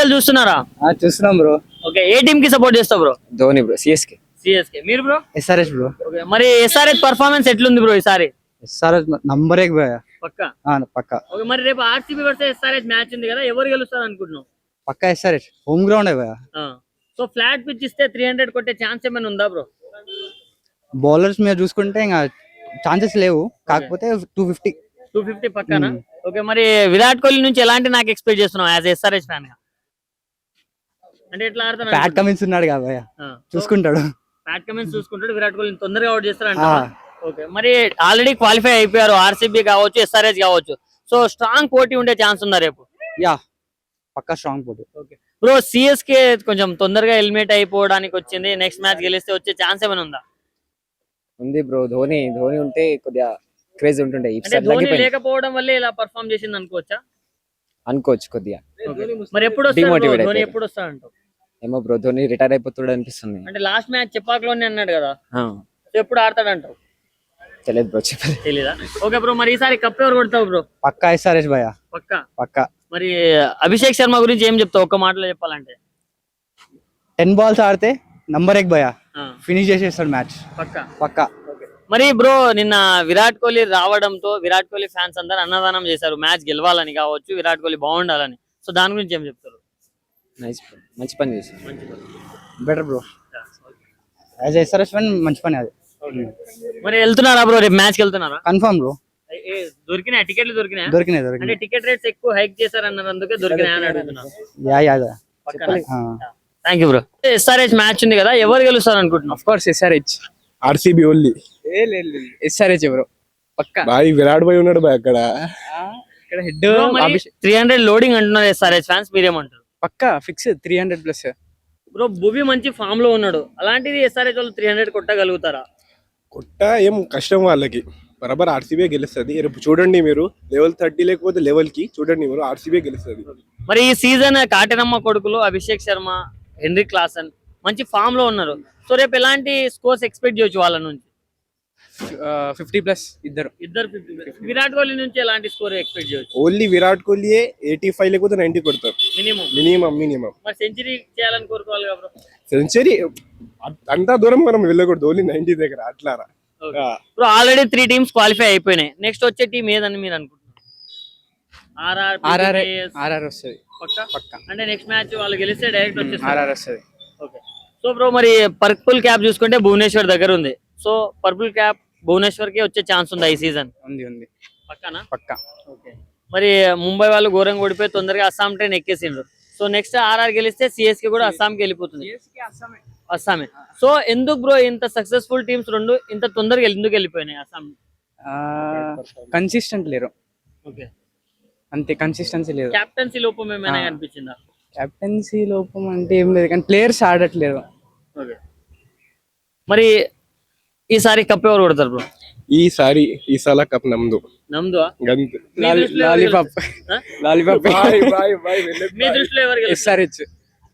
IPL చూస్తున్నారా? చూస్తున్నాం bro. Okay, ఏ టీమ్ కి సపోర్ట్ చేస్తావు bro? Dhoni bro, CSK. CSK. మీరు బ్రో? SRH bro. ఓకే, మరి ఎస్ఆర్హెచ్ పర్ఫార్మెన్స్ ఎట్లుంది బ్రో ఈసారి? ఎస్ఆర్ఎస్ నంబర్ 1 భయ. పక్కా? పక్కా. ఓకే, మరి రేపు ఆర్సీబీ వర్సెస్ ఎస్ఆర్హెచ్ మ్యాచ్ ఉంది కదా, ఎవరు గెలుస్తారు అనుకుంటున్నావు? పక్కా ఎస్ఆర్ఎస్. హోమ్ గ్రౌండ్ భయ. సో ఫ్లాట్ పిచ్ ఇస్తే 300 కొట్టే ఛాన్స్ ఏమైనా ఉందా బ్రో? బౌలర్స్ మీద చూసుకుంటే ఇంకా ఛాన్సెస్ లేవు, కాకపోతే 250 పక్కన. ఓకే, మరి విరాట్ కోహ్లీ నుంచి ఎలాంటి నాకు ఎక్స్పెక్ట్ చేస్తున్నావు యాజ్ ఎస్ఆర్హెచ్ ఫ్యాన్ గా? అంటే ఎట్లా ఆడతాడు? ప్యాట్ కమిన్స్ ఉన్నాడు కదా భయ, చూసుకుంటాడు. ప్యాట్ కమిన్స్ చూసుకుంటాడు, విరాట్ కోహ్లీ తొందరగా అవుట్ చేస్తారంట. ఓకే, మరి ఆల్రెడీ క్వాలిఫై అయిపోయారు ఆర్సీబీ కావచ్చు, ఎస్ఆర్హెచ్ కావచ్చు. సో స్ట్రాంగ్ పోటీ ఉండే ఛాన్స్ ఉందా రేపు? యా, పక్కా స్ట్రాంగ్ పోటీ. ఓకే బ్రో, సిఎస్కే కొంచెం తొందరగా ఎలిమినేట్ అయిపోవడానికి వచ్చింది, నెక్స్ట్ మ్యాచ్ గెలిస్తే వచ్చే ఛాన్స్ ఏమైనా ఉందా? ఉంది బ్రో. ధోని ఉంటే కొద్దిగా క్రేజ్ ఉంటుండే. ధోని లేకపోవడం వల్లే ఇలా పర్ఫామ్ చేసింది అనుకోవచ్చా? అనుకోవచ్చు కొద్దిగా. మరి ఎప్పుడు వస్తాడు ధోని? ఎప్పుడు వస్తాడంటావు? ఏమో బ్రో, ధోని రిటైర్ అయిపోతాడు అనిపిస్తుంది. అంటే లాస్ట్ మ్యాచ్ చెపాక్లోనే అన్నాడు కదా, ఎప్పుడు ఆడతాడంటావు? తెలియదు బ్రో, చెప్పలేదు. తెలీదా? ఓకే బ్రో, మరి ఈసారి కప్ ఎవరు కొడతావు బ్రో? పక్కా ఎస్ఆర్ఎస్ భయ. పక్కా. మరి అభిషేక్ శర్మ గురించి ఏం చెప్తావు ఒక్క మాటలో చెప్పాలంటే? 10 balls ఆడితే నంబర్ 1 భయ, ఫినిష్ చేసేస్తాడు మ్యాచ్. పక్కా. మరి బ్రో, నిన్న విరాట్ కోహ్లీ రావడంతో విరాట్ కోహ్లీ ఫ్యాన్స్ అందరూ అన్నదానం చేశారు, మ్యాచ్ గెలవాలని కావచ్చు, విరాట్ కోహ్లీ బాగుండాలని. సో దాని గురించి ఏం చెప్తారు? మంచి పని చేశారు. Better bro, as SRH fan మంచి పని అది. మరి వెళ్తున్నారా బ్రో? రేపు మ్యాచ్ కి వెళ్తున్నారా? Confirm bro. దొరికినాయి టికెట్లు? దొరికినాయి. దొరికినాయి. టికెట్ రేట్స్ ఎక్కువ హైక్ చేశారన్నారు, అందుకే దొరికినాయని అడుగుతున్నారు. Thank you bro. SRH match ఉంది కదా, ఎవరు గెలుస్తారు అనుకుంటున్నావు? Of course SRH. RCB only. SRH bro, పక్కా. బాయ్ విరాట్ భాయ్ ఉన్నాడు బాయ్ అక్కడ. ఇక్కడ హెడ్ 300 లోడింగ్ అంటున్నారు ఎస్ఆర్హెచ్ ఫ్యాన్స్, మీరేమంటారు? పక్కా ఫిక్స్ 300+ బ్రో. భువి మంచి ఫామ్ లో ఉన్నాడు, అలాంటిది ఎస్ఆర్హెచ్ వాళ్ళు 300 కొట్టగలుగుతారా? ఏం కష్టం వాళ్ళకి. బరాబర్ ఆర్సీబీ గెలుస్తుంది. రేపు చూడండి మీరు, లెవెల్ 30 లేకపోతే లెవెల్ కి చూడండి మీరు, ఆర్సీబీ గెలుస్తుంది. మరి ఈ సీజన్ కాటనమ్మ కొడుకులు అభిషేక్ శర్మ, హెన్రిక్ క్లాసన్ మంచి ఫామ్ లో ఉన్నారు. సో రేపు ఎలాంటి స్కోర్స్ ఎక్స్పెక్ట్ చేయొచ్చు వాళ్ళ నుంచి? 50+ ఇద్దరు. 50+. విరాట్ కోహ్లీ నుంచి ఎలాంటి స్కోర్ ఎక్స్పెక్ట్ చేయొచ్చు? ఓన్లీ విరాట్ కోహ్లీ 85 లేకపోతే 90 కొడతారు మినిమం. మరి సెంచరీ చేయాలని కోరుకోవాలి కదా బ్రో? సెంచరీ అంతా దూరం మనం వెళ్ళకూడదు, ఓన్లీ 90 దగ్గర అట్లారా. బ్రో, ఆల్రెడీ 3 టీమ్స్ క్వాలిఫై అయిపోయినాయి, నెక్స్ట్ వచ్చే టీం ఏదని మీరు అనుకుంటున్నారు? ఆర్ఆర్ వస్తుంది. పక్కా. అంటే నెక్స్ట్ మ్యాచ్ వాళ్ళు గెలిస్తే డైరెక్ట్ వచ్చేస్తారు. ఆర్ఆర్ వస్తుంది. ఓకే. సో బ్రో, మరి పర్పుల్ క్యాప్ చూసుకుంటే భువనేశ్వర్ దగ్గర ఉంది. సో పర్పుల్ క్యాప్ భువనేశ్వర్ కి వచ్చే ఛాన్స్ ఉందా ఈ సీజన్? ఉంది. పక్కానా? పక్కా. ఓకే. మరి ముంబై వాళ్ళు ఘోరంగా ఓడిపోయి తొందరగా అస్సాం ట్రైన్ ఎక్కేసిండ్రు. సో నెక్స్ట్ ఆర్ఆర్ గెలిస్తే సిఎస్కే కూడా అస్సాంకి వెళ్ళిపోతుంది. అస్సామే. సో ఎందుకు బ్రో ఇంత సక్సెస్ఫుల్ టీమ్స్ రెండు ఇంత తొందరగా ఎందుకు వెళ్ళిపోయినాయి అస్సాం? కన్సిస్టెంట్ లేరు. ఓకే, అంతే, కన్సిస్టెన్సీ లేదు. కెప్టెన్సీ లోపం ఏమైనా కనిపించిందా? కెప్టెన్సీ లోపం అంటే ఏం లేదు, కానీ ప్లేయర్స్ ఆడట్లేదు. ఓకే. మరి ఈసారి కప్ ఎవరు కొడతారు బ్రో? ఈసారి కప్ నమ్దు. లాలీపాప్. మీ దృష్టిలో ఎవరు గెలుస్తారు?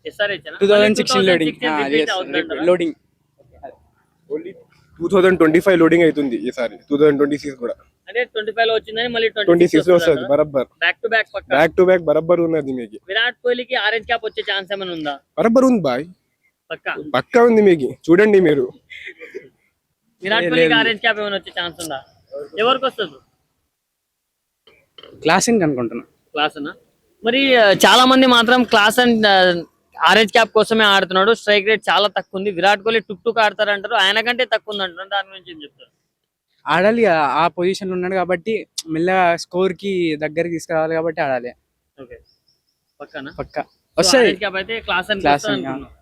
ఎస్ఆర్హెచ్. 2016 లోడింగ్. ఓన్లీ 2025 లోడింగ్ అవుతుంది ఈసారి. 2026 కూడా అంటే 25 లో వచ్చిందని మళ్ళీ 26 లో వస్తుంది. బరాబర్ బ్యాక్ టు బ్యాక్ బరాబర్ ఉన్నది మీకు. విరాట్ కోహ్లీకి ఆరెంజ్ క్యాప్ వచ్చే ఛాన్స్ ఏమైనా ఉందా? బరాబర్ ఉంది బాయ్, పక్కా ఉంది మీకు. చూడండి మీరు, విరాట్ కోహ్లీకి ఆరెంజ్ క్యాప్ ఏమైనా వచ్చే ఛాన్స్ ఉందా? ఎవరికి వస్తుంది? క్లాసన్ అనుకుంటున్నా. క్లాసనా? మరి చాలా మంది మాత్రం క్లాసన్ ఆరెంజ్ క్యాప్ కోసమే ఆడుతున్నాడు, స్ట్రైక్ రేట్ చాలా తక్కువ ఉంది. విరాట్ కోహ్లీ టుక్ ఆడతారు అంటారు, ఆయన కంటే తక్కువ ఉంది అంటారు. దాని గురించి ఏం చెప్తారు? ఆడాలి, ఆ పొజిషన్ లో ఉన్నాడు కాబట్టి మెల్లగా స్కోర్ కి దగ్గరికి తీసుకురావాలి కాబట్టి ఆడాలి. ఓకే, పక్కానా? పక్కా వస్తుంది. క్లాసన్